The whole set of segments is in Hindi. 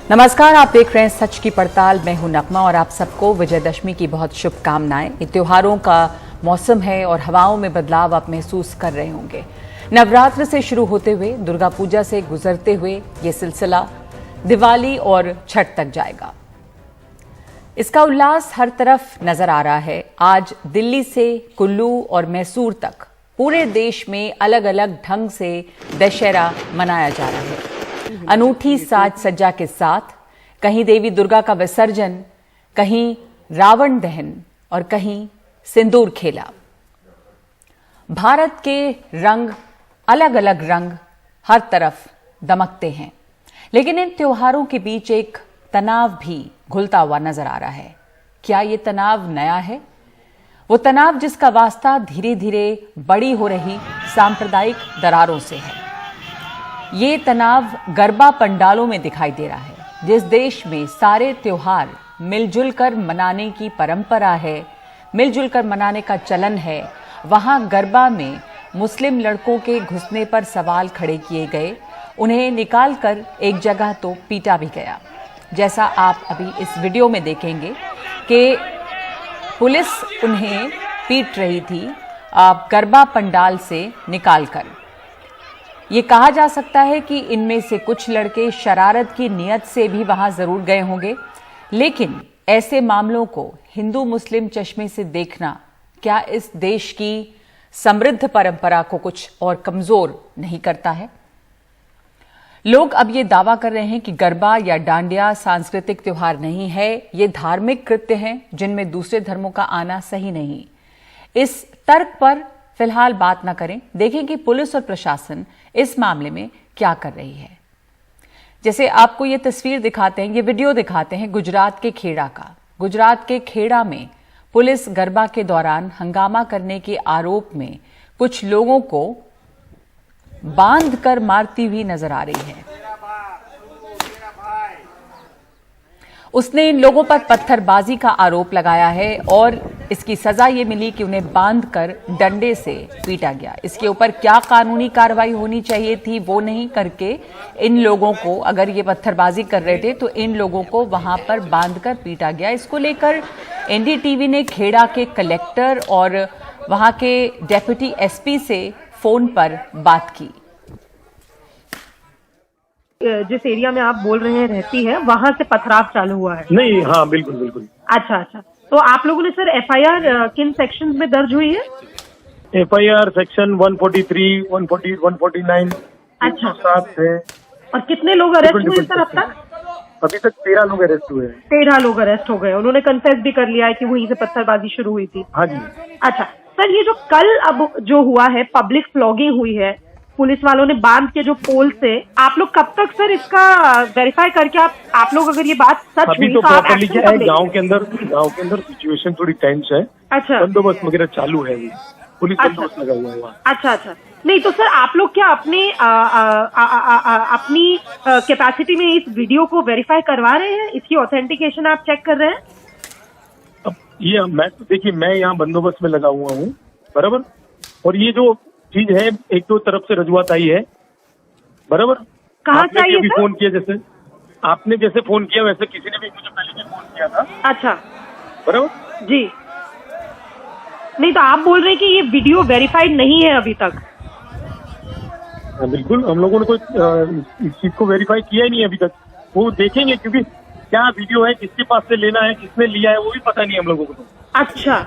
नमस्कार, आप देख रहे हैं सच की पड़ताल। मैं हूं नगमा और आप सबको विजयदशमी की बहुत शुभकामनाएं। ये त्योहारों का मौसम है और हवाओं में बदलाव आप महसूस कर रहे होंगे। नवरात्र से शुरू होते हुए दुर्गा पूजा से गुजरते हुए ये सिलसिला दिवाली और छठ तक जाएगा। इसका उल्लास हर तरफ नजर आ रहा है। आज दिल्ली से कुल्लू और मैसूर तक पूरे देश में अलग अलग ढंग से दशहरा मनाया जा रहा है। अनूठी साज सज्जा के साथ कहीं देवी दुर्गा का विसर्जन, कहीं रावण दहन और कहीं सिंदूर खेला। भारत के रंग, अलग अलग रंग हर तरफ दमकते हैं, लेकिन इन त्योहारों के बीच एक तनाव भी घुलता हुआ नजर आ रहा है। क्या ये तनाव नया है? वो तनाव जिसका वास्ता धीरे धीरे बड़ी हो रही सांप्रदायिक दरारों से है। ये तनाव गरबा पंडालों में दिखाई दे रहा है। जिस देश में सारे त्योहार मिलजुल कर मनाने की परंपरा है, मिलजुल कर मनाने का चलन है, वहां गरबा में मुस्लिम लड़कों के घुसने पर सवाल खड़े किए गए। उन्हें निकालकर एक जगह तो पीटा भी गया, जैसा आप अभी इस वीडियो में देखेंगे कि पुलिस उन्हें पीट रही थी गरबा पंडाल से निकालकर। ये कहा जा सकता है कि इनमें से कुछ लड़के शरारत की नीयत से भी वहां जरूर गए होंगे, लेकिन ऐसे मामलों को हिंदू मुस्लिम चश्मे से देखना क्या इस देश की समृद्ध परंपरा को कुछ और कमजोर नहीं करता है? लोग अब ये दावा कर रहे हैं कि गरबा या डांडिया सांस्कृतिक त्योहार नहीं है, ये धार्मिक कृत्य हैं जिनमें दूसरे धर्मों का आना सही नहीं। इस तर्क पर फिलहाल बात ना करें, देखें कि पुलिस और प्रशासन इस मामले में क्या कर रही है। जैसे आपको ये तस्वीर दिखाते हैं, ये वीडियो दिखाते हैं गुजरात के खेड़ा का। गुजरात के खेड़ा में पुलिस गरबा के दौरान हंगामा करने के आरोप में कुछ लोगों को बांधकर मारती हुई नजर आ रही है। उसने इन लोगों पर पत्थरबाजी का आरोप लगाया है और इसकी सजा ये मिली कि उन्हें बांधकर डंडे से पीटा गया। इसके ऊपर क्या कानूनी कार्रवाई होनी चाहिए थी वो नहीं करके इन लोगों को, अगर ये पत्थरबाजी कर रहे थे तो इन लोगों को वहां पर बांधकर पीटा गया। इसको लेकर एनडीटीवी ने खेड़ा के कलेक्टर और वहां के डेप्यूटी एसपी से फोन पर बात की। जिस एरिया में आप बोल रहे हैं रहती है, वहां से पथराव चालू हुआ है? नहीं, हाँ बिल्कुल बिल्कुल। अच्छा, तो आप लोगों ने सर एफआईआर किन सेक्शंस में दर्ज हुई है? FIR section 143, 140, 149। अच्छा, 7 है। और कितने लोग अरेस्ट हुए सर अब तक? अभी तक 13 लोग अरेस्ट हुए हैं। 13 लोग अरेस्ट हो गए। उन्होंने कन्फेस भी कर लिया है कि वहीं से पत्थरबाजी शुरू हुई थी। हाँ जी। अच्छा सर, ये जो कल अब जो हुआ है, पब्लिक फ्लॉगिंग हुई है, पुलिस वालों ने बांध के जो पोल से, आप लोग कब तक सर इसका वेरीफाई करके आप लोग अगर ये बात सच अभी हुई तो आप प्रॉपर्ली एक्शन क्या है, कब गांव के अंदर सिचुएशन थोड़ी टेंस है। अच्छा, बंदोबस्त वगैरह चालू है, पुलिस बंदोबस्त लगा हुआ है वहाँ। अच्छा। नहीं तो सर आप लोग क्या अपनी कैपेसिटी में इस वीडियो को वेरीफाई करवा रहे हैं? इसकी ऑथेंटिकेशन आप चेक कर रहे हैं? अब ये देखिए, मैं यहाँ बंदोबस्त में लगा हुआ हूँ, बराबर। और ये जो चीज है, एक दो तरफ से रजुआत आई है, बराबर। कहाँ से आई है सर? फोन किया, जैसे आपने जैसे फोन किया वैसे किसी ने भी मुझे पहले भी फोन किया था। अच्छा, बराबर जी। नहीं तो आप बोल रहे हैं कि ये वीडियो वेरीफाइड नहीं है अभी तक? बिल्कुल, हम लोगों ने कोई इस चीज को वेरीफाई किया ही नहीं अभी तक। वो देखेंगे, क्योंकि क्या वीडियो है, किसके पास से लेना है, किसने लिया है, वो भी पता नहीं हम लोगों को तो। अच्छा।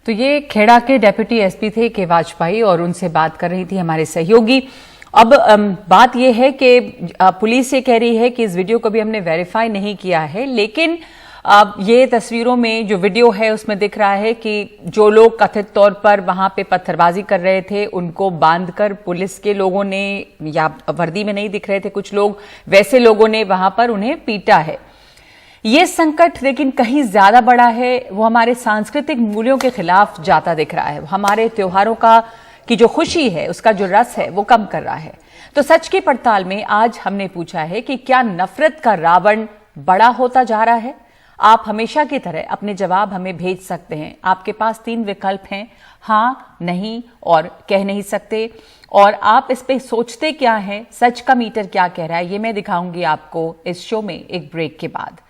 तो ये खेड़ा के डेप्यूटी एसपी थे के वाजपेयी और उनसे बात कर रही थी हमारे सहयोगी। अब बात यह है कि पुलिस ये कह रही है कि इस वीडियो को भी हमने वेरीफाई नहीं किया है, लेकिन ये तस्वीरों में जो वीडियो है उसमें दिख रहा है कि जो लोग कथित तौर पर वहां पे पत्थरबाजी कर रहे थे उनको बांधकर पुलिस के लोगों ने, या वर्दी में नहीं दिख रहे थे कुछ लोग, वैसे लोगों ने वहां पर उन्हें पीटा है। ये संकट लेकिन कहीं ज्यादा बड़ा है, वो हमारे सांस्कृतिक मूल्यों के खिलाफ जाता दिख रहा है। हमारे त्योहारों की जो खुशी है, उसका जो रस है, वो कम कर रहा है। तो सच की पड़ताल में आज हमने पूछा है कि क्या नफरत का रावण बड़ा होता जा रहा है? आप हमेशा की तरह अपने जवाब हमें भेज सकते हैं। आपके पास 3 विकल्प हैं, हां, नहीं और कह नहीं सकते। और आप इस पे सोचते क्या हैं, सच का मीटर क्या कह रहा है, ये मैं दिखाऊंगी आपको इस शो में एक ब्रेक के बाद।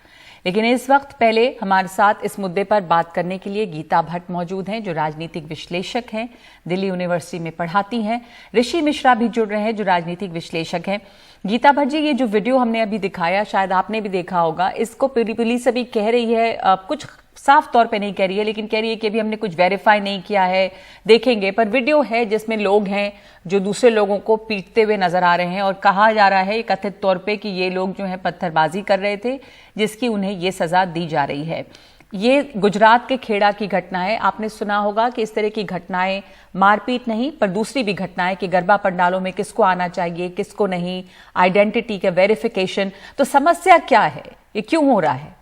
लेकिन इस वक्त पहले हमारे साथ इस मुद्दे पर बात करने के लिए गीता भट्ट मौजूद हैं, जो राजनीतिक विश्लेषक हैं, दिल्ली यूनिवर्सिटी में पढ़ाती हैं। ऋषि मिश्रा भी जुड़ रहे हैं, जो राजनीतिक विश्लेषक हैं। गीता भट्ट जी, ये जो वीडियो हमने अभी दिखाया, शायद आपने भी देखा होगा, इसको पुलिस अभी कह रही है, कुछ साफ तौर पे नहीं कह रही है, लेकिन कह रही है कि अभी हमने कुछ वेरीफाई नहीं किया है, देखेंगे। पर वीडियो है जिसमें लोग हैं जो दूसरे लोगों को पीटते हुए नजर आ रहे हैं और कहा जा रहा है कथित तौर पे कि ये लोग जो है पत्थरबाजी कर रहे थे, जिसकी उन्हें ये सजा दी जा रही है। ये गुजरात के खेड़ा की घटना है। आपने सुना होगा कि इस तरह की घटनाएं, मारपीट नहीं पर दूसरी भी घटनाएं, कि गरबा पंडालों में किसको आना चाहिए किसको नहीं, आइडेंटिटी का वेरिफिकेशन। तो समस्या क्या है, ये क्यों हो रहा है?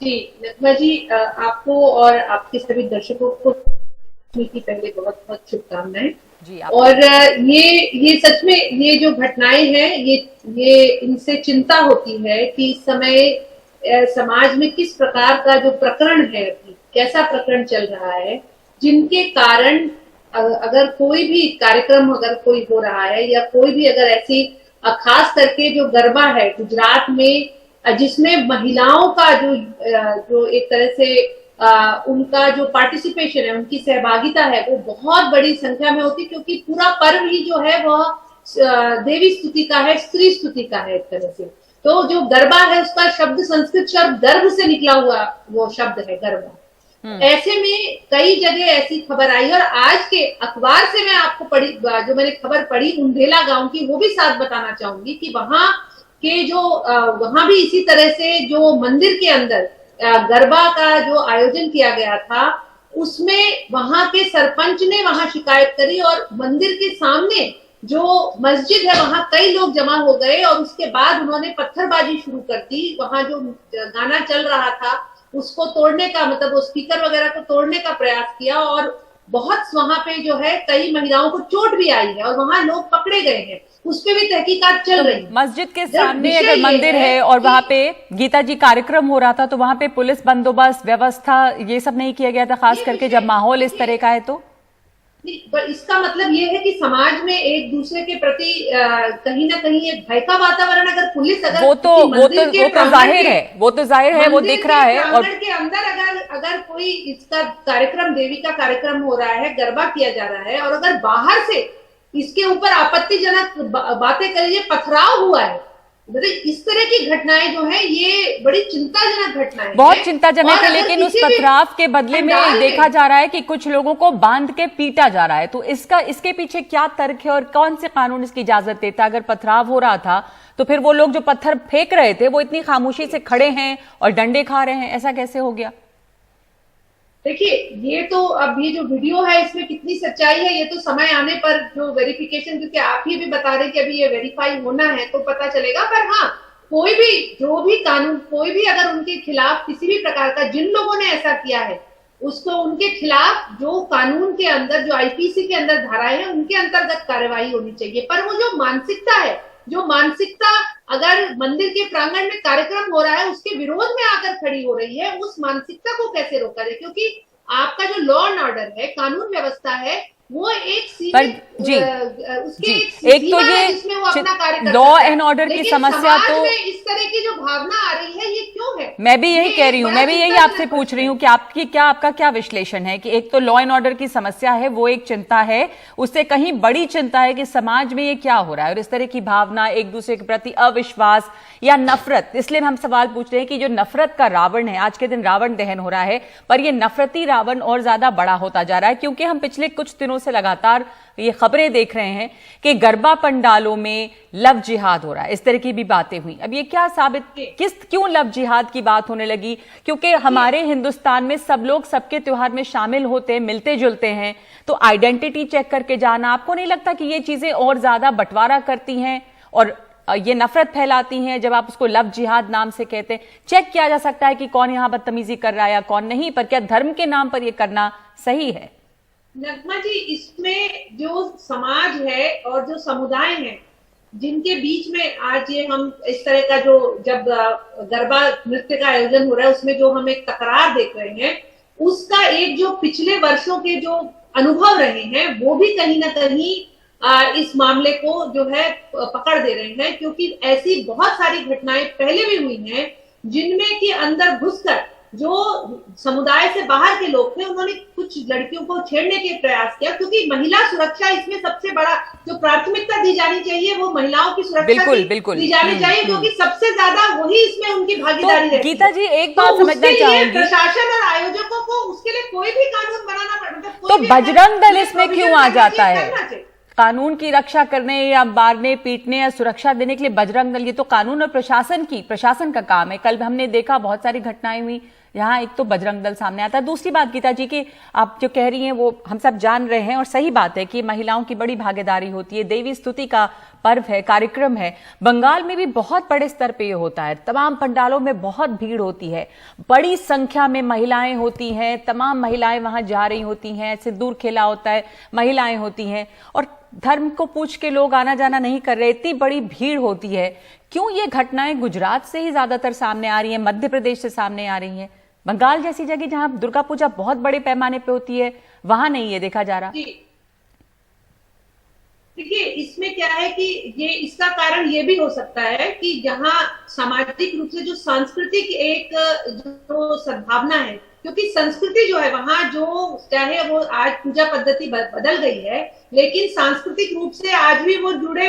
जी नगमा जी, आपको और आपके सभी दर्शकों को की पहले बहुत बहुत शुभकामनाएं जी। और ये सच में ये जो घटनाएं हैं, ये इनसे चिंता होती है कि इस समय समाज में किस प्रकार का जो प्रकरण है, कैसा प्रकरण चल रहा है, जिनके कारण अगर कोई भी कार्यक्रम अगर कोई हो रहा है या कोई भी अगर ऐसी, खास करके जो गरबा है गुजरात में, जिसमें महिलाओं का जो एक तरह से उनका जो पार्टिसिपेशन है, उनकी सहभागिता है, वो बहुत बड़ी संख्या में होती, क्योंकि पूरा पर्व ही जो है वह देवी स्तुति का है, स्त्री स्तुति का है एक तरह से। तो जो गरबा है उसका शब्द संस्कृत शब्द गर्भ से निकला हुआ वो शब्द है गरबा। ऐसे में कई जगह ऐसी खबर आई और आज के अखबार से मैं आपको पढ़ी, जो मैंने खबर पढ़ी उंधेला गांव की, वो भी साथ बताना चाहूंगी कि वहां के जो वहां भी इसी तरह से जो मंदिर के अंदर गरबा का जो आयोजन किया गया था, उसमें वहां के सरपंच ने वहां शिकायत करी और मंदिर के सामने जो मस्जिद है वहां कई लोग जमा हो गए और उसके बाद उन्होंने पत्थरबाजी शुरू कर दी। वहां जो गाना चल रहा था उसको तोड़ने का, मतलब वो स्पीकर वगैरह को तोड़ने का प्रयास किया और बहुत वहां पे जो है कई महिलाओं को चोट भी आई है और वहां लोग पकड़े गए हैं, उस पे भी तहकीकात चल रही है। मस्जिद के सामने अगर मंदिर है और वहां पे गीता जी कार्यक्रम हो रहा था, तो वहां पे पुलिस बंदोबस्त व्यवस्था ये सब नहीं किया गया था, खास करके जब माहौल इस तरह का है तो? पर इसका मतलब ये है कि समाज में एक दूसरे के प्रति कहीं ना कहीं एक भय का वातावरण, अगर पुलिस अगर वो तो जाहिर है, वो दिख रहा है। और के अंदर अगर कोई इसका कार्यक्रम, देवी का कार्यक्रम हो रहा है, गरबा किया जा रहा है, और अगर बाहर से इसके ऊपर आपत्तिजनक बातें करिए, पथराव हुआ है, इस तरह की घटनाएं जो है ये बड़ी चिंताजनक घटनाएं, बहुत चिंताजनक है। लेकिन उस पथराव के बदले में देखा जा रहा है कि कुछ लोगों को बांध के पीटा जा रहा है। तो इसके पीछे क्या तर्क है और कौन से कानून इसकी इजाजत देता? अगर पथराव हो रहा था तो फिर वो लोग जो पत्थर फेंक रहे थे वो इतनी खामोशी से खड़े हैं और डंडे खा रहे हैं, ऐसा कैसे हो गया? देखिए, ये तो अब ये जो वीडियो है इसमें कितनी सच्चाई है ये तो समय आने पर जो वेरिफिकेशन, क्योंकि आप ही भी बता रहे कि अभी ये वेरीफाई होना है तो पता चलेगा। पर हाँ, कोई भी जो भी कानून, कोई भी अगर उनके खिलाफ किसी भी प्रकार का, जिन लोगों ने ऐसा किया है उसको, उनके खिलाफ जो कानून के अंदर, जो आईपीसी के अंदर धाराएं हैं, उनके अंतर्गत कार्रवाई होनी चाहिए। पर वो जो मानसिकता है, जो मानसिकता अगर मंदिर के प्रांगण में कार्यक्रम हो रहा है उसके विरोध में आकर खड़ी हो रही है, उस मानसिकता को कैसे रोका जाए? क्योंकि आपका जो लॉ एंड ऑर्डर है, कानून व्यवस्था है, वो एक एक तो ये लॉ एंड ऑर्डर की समस्या, तो इस तरह की जो भावना आ रही है ये क्यों है? मैं भी यही कह रही हूँ, मैं भी यही आपसे पूछ रही हूँ कि आपका क्या विश्लेषण है कि एक तो लॉ एंड ऑर्डर की समस्या है, वो एक चिंता है, उससे कहीं बड़ी चिंता है कि समाज में ये क्या हो रहा है और इस तरह की भावना, एक दूसरे के प्रति अविश्वास या नफरत। इसलिए हम सवाल पूछ रहे हैं कि जो नफरत का रावण है, आज के दिन रावण दहन हो रहा है, पर ये नफरती रावण और ज्यादा बड़ा होता जा रहा है, क्योंकि हम पिछले कुछ दिनों से लगातार ये खबरें देख रहे हैं कि गरबा पंडालों में लव जिहाद हो रहा है, इस तरह की भी बातें हुई। अब ये क्या साबित, क्यों लव जिहाद की बात होने लगी? क्योंकि हमारे हिंदुस्तान में सब लोग सबके त्योहार में शामिल होते हैं, मिलते जुलते हैं, तो आइडेंटिटी चेक करके जाना, आपको नहीं लगता कि ये चीजें और ज्यादा बंटवारा करती हैं और ये नफरत फैलाती हैं? जब आप उसको लव जिहाद नाम से कहते हैं, चेक किया जा सकता है कि कौन यहां बदतमीजी कर रहा है या कौन नहीं, पर क्या धर्म के नाम पर यह करना सही है? नगमा जी, इसमें जो समाज है और जो समुदाय है जिनके बीच में आज ये हम इस तरह का जो, जब गरबा नृत्य का आयोजन हो रहा है उसमें जो हम एक तकरार देख रहे हैं, उसका एक जो पिछले वर्षों के जो अनुभव रहे हैं वो भी कहीं ना कहीं इस मामले को जो है पकड़ दे रहे हैं, क्योंकि ऐसी बहुत सारी घटनाएं पहले भी हुई हैं जिनमें कि अंदर घुसकर जो समुदाय से बाहर के लोग थे उन्होंने कुछ लड़कियों को छेड़ने के प्रयास किया, क्योंकि महिला सुरक्षा इसमें सबसे बड़ा जो प्राथमिकता दी जानी चाहिए वो महिलाओं की सुरक्षा दी जानी चाहिए, क्योंकि सबसे ज्यादा वही इसमें उनकी भागीदारी रहती है। गीता जी एक बात समझना चाहूंगी, प्रशासन और आयोजकों को उसके लिए कोई भी कानून बनाना पड़ता, तो बजरंग दल इसमें क्यों आ जाता है? कानून की रक्षा करने या मारने पीटने या सुरक्षा देने के लिए बजरंग दल, ये तो कानून और प्रशासन का काम है। कल हमने देखा बहुत सारी घटनाएं हुई, यहाँ एक तो बजरंग दल सामने आता है। दूसरी बात गीता जी की आप जो कह रही हैं वो हम सब जान रहे हैं और सही बात है कि महिलाओं की बड़ी भागीदारी होती है, देवी स्तुति का पर्व है, कार्यक्रम है। बंगाल में भी बहुत बड़े स्तर पे ये होता है, तमाम पंडालों में बहुत भीड़ होती है, बड़ी संख्या में महिलाएं होती हैं, तमाम महिलाएं वहां जा रही होती हैं, सिंदूर खेला होता है, महिलाएं होती हैं और धर्म को पूछ के लोग आना जाना नहीं कर रहे, इतनी बड़ी भीड़ होती है। क्यों ये घटनाएं गुजरात से ही ज्यादातर सामने आ रही हैं, मध्य प्रदेश से सामने आ रही हैं? बंगाल जैसी जगह जहां दुर्गा पूजा बहुत बड़े पैमाने पे होती है वहां नहीं ये देखा जा रहा। देखिए इसमें क्या है कि ये इसका कारण ये भी हो सकता है कि जहां सामाजिक रूप से जो सांस्कृतिक एक जो सद्भावना है, क्योंकि संस्कृति जो है वहां जो चाहे वो आज पूजा पद्धति बदल गई है लेकिन सांस्कृतिक रूप से आज भी वो जुड़े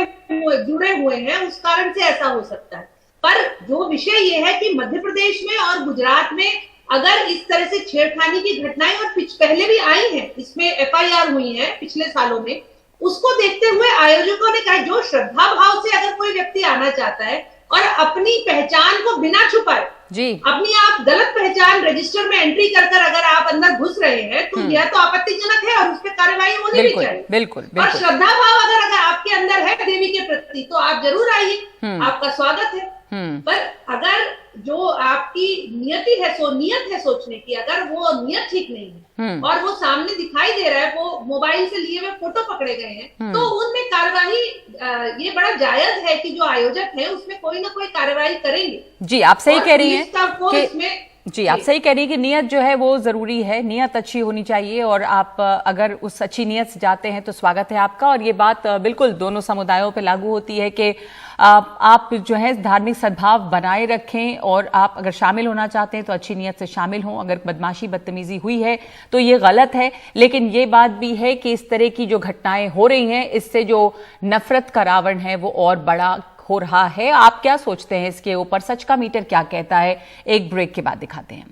हुए हैं, उस कारण से ऐसा हो सकता है। पर जो विषय ये है कि मध्य प्रदेश में और गुजरात में अगर इस तरह से छेड़खानी की घटनाएं और पहले भी आई हैं, इसमें एफआईआर हुई है पिछले सालों में, उसको देखते हुए आयोजकों ने कहा जो श्रद्धा भाव से अगर कोई व्यक्ति आना चाहता है और अपनी पहचान को बिना छुपाए जी अपनी आप गलत पहचान रजिस्टर में एंट्री कर अगर आप अंदर घुस रहे हैं तो यह तो आपत्तिजनक है और उस पर कार्रवाई होनी भी चाहिए। बिल्कुल। और श्रद्धा भाव अगर आपके अंदर है देवी के प्रति तो आप जरूर आइए, आपका स्वागत है। पर अगर जो आपकी नियति है नियत है सोचने की, अगर वो नियत ठीक नहीं है और वो सामने दिखाई दे रहा है, वो मोबाइल से लिए हुए फोटो पकड़े गए हैं, तो उनमें कार्यवाही ये बड़ा जायज है कि जो आयोजक है उसमें कोई ना कोई कार्यवाही करेंगे। जी आप सही कह रही हैं कि आप सही कह रही हैं कि नियत जो है वो जरूरी है, नियत अच्छी होनी चाहिए और आप अगर उस अच्छी नियत से जाते हैं तो स्वागत है आपका। और ये बात बिल्कुल दोनों समुदायों पे लागू होती है कि आप जो है धार्मिक सद्भाव बनाए रखें और आप अगर शामिल होना चाहते हैं तो अच्छी नियत से शामिल हों। अगर बदमाशी बदतमीजी हुई है तो ये गलत है, लेकिन ये बात भी है कि इस तरह की जो घटनाएं हो रही हैं इससे जो नफरत का रावण है वो और बड़ा हो रहा है। आप क्या सोचते हैं इसके ऊपर? सच का मीटर क्या कहता है? एक ब्रेक के बाद दिखाते हैं।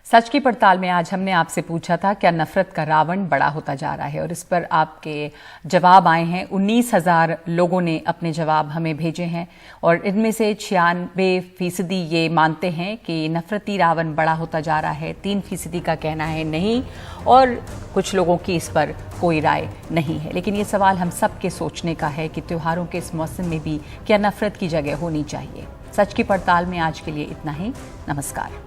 सच की पड़ताल में आज हमने आपसे पूछा था क्या नफरत का रावण बड़ा होता जा रहा है, और इस पर आपके जवाब आए हैं। 19,000 लोगों ने अपने जवाब हमें भेजे हैं और इनमें से 96% ये मानते हैं कि नफरती रावण बड़ा होता जा रहा है, 3% का कहना है नहीं, और कुछ लोगों की इस पर कोई राय नहीं है। लेकिन ये सवाल हम सब के सोचने का है कि त्योहारों के इस मौसम में भी क्या नफरत की जगह होनी चाहिए। सच की पड़ताल में आज के लिए इतना ही। नमस्कार।